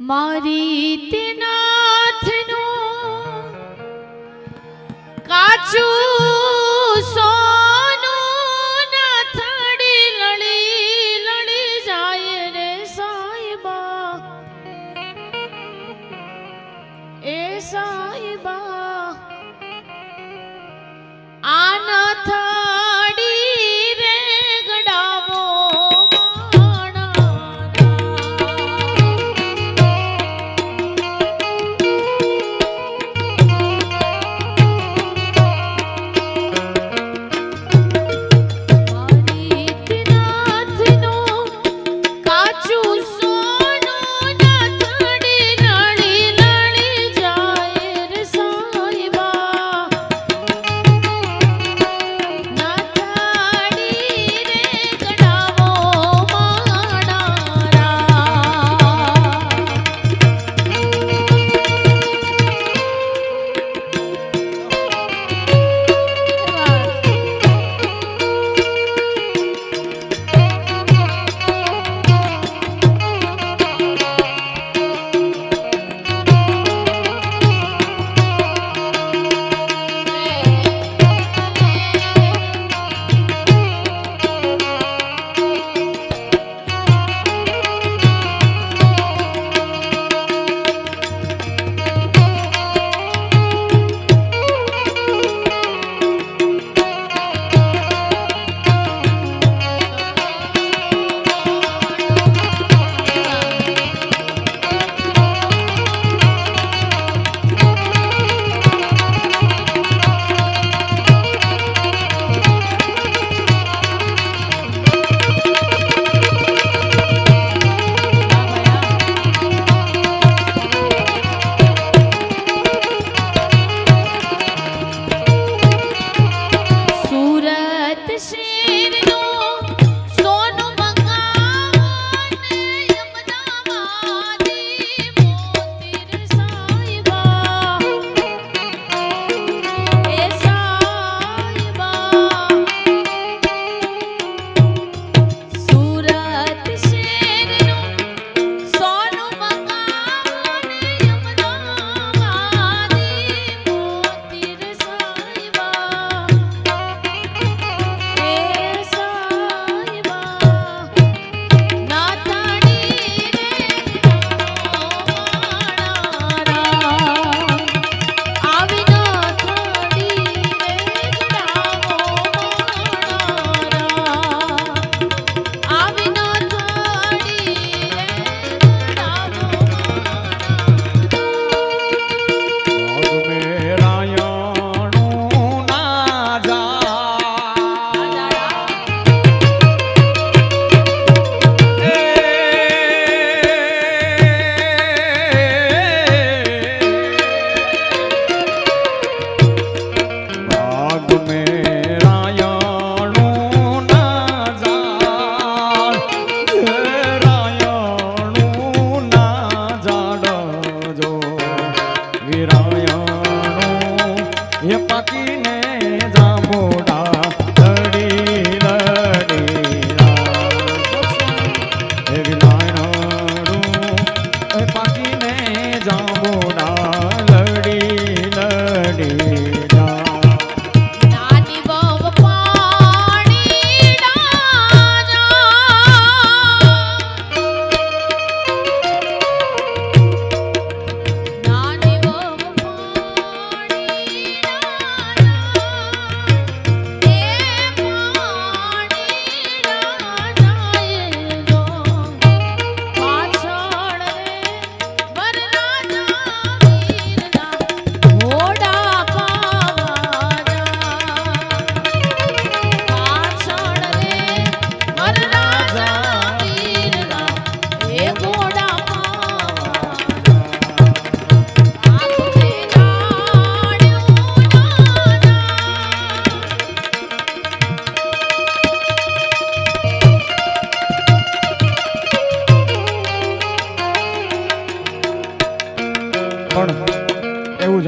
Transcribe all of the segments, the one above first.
મારી તેનાથનો કાચું સોનું ના થડી લડી લડી જાય રે સાઈબા, એ સાઈબા આના થડી રે ગડાવો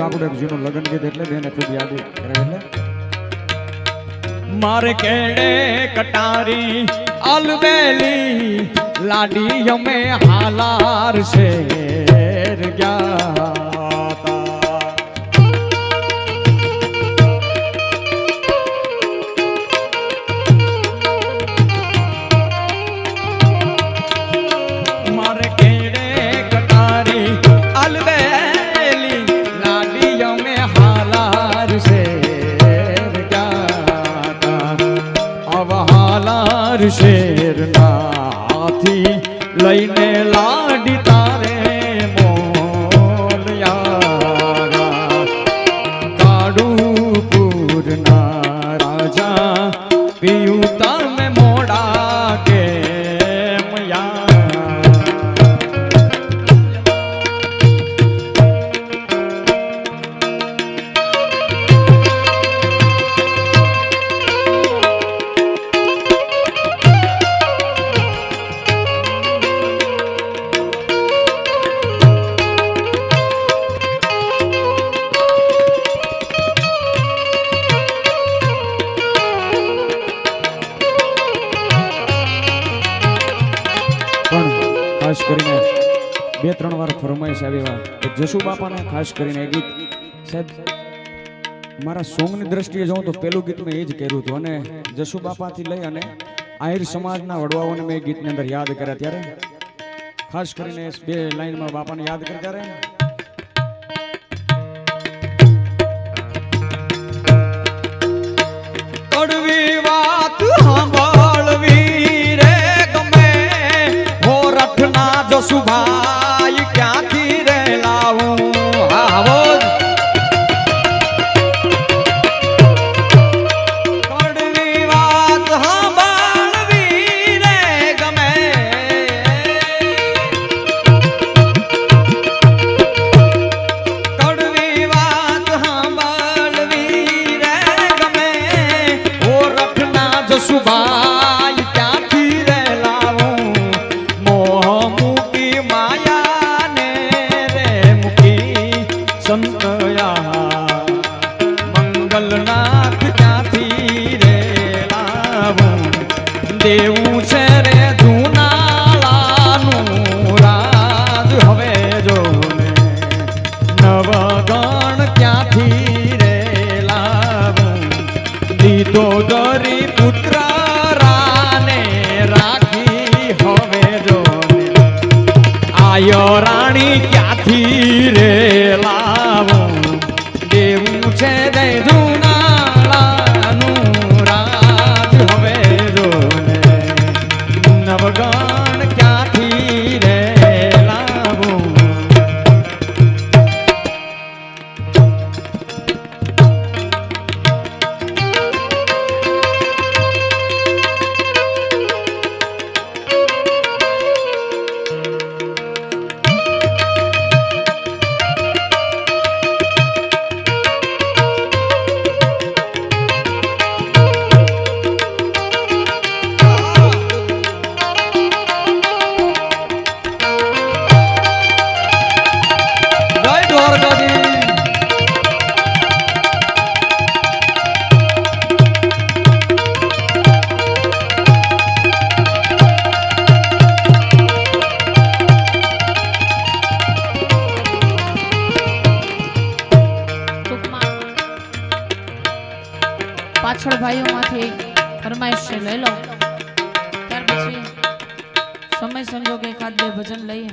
આપણે જૂનું લગ્ન ગીત એટલે બેને ખૂબ યાદ કરે એટલે મારે કેડે કટારી અલબેલી લાડી અમે હાલાર છે 2-3 વાર ફરમાઈશ આવી વાર કે જસુ બાપાને ખાસ કરીને એ ગીત સાહેબ મારા સોંગની દ્રષ્ટિએ જોઉં તો પેલું ગીત મેં એ જ કર્યું હતું અને જસુ બાપાથી લઈ અને આહિર સમાજના વડવાઓને મેં ગીતની અંદર યાદ કર્યા ત્યારે ખાસ કરીને 2 લાઈનમાં બાપાને યાદ કર્યા ત્યારે કડવી વાત સાંભળવી રે ગમે હો રઠના જસુભાઈ ક્યાંથી રે લાવું આવો કડવી વાત સાંભળવી રે ગમે કડવી વાત સાંભળવી રે ગમે જસુભાઈ ક્યાંથી રે લાવું મોહ મૂકી માયાને રે મૂકી સંતયા મંગલનાથ ક્યાંથી રે લાવું દેવું છે રે ધુનાળાનું રાજ હવે જો નવગણ ક્યાંથી રે લાવું દીધો દરી પુત્ર રાને રાખી હવે જો આયો રાણી ક્યાંથી રે લાવું દેવું છે દે ધુનાળાનું રાજ હવે જો નવગણ ક્યાંથી રે લાવું પાછળ ભાઈઓમાંથી ફરમાઈશ છે લઈ લો ત્યાર પછી સમય સંજોગે એકાદ 2 ભજન લઈએ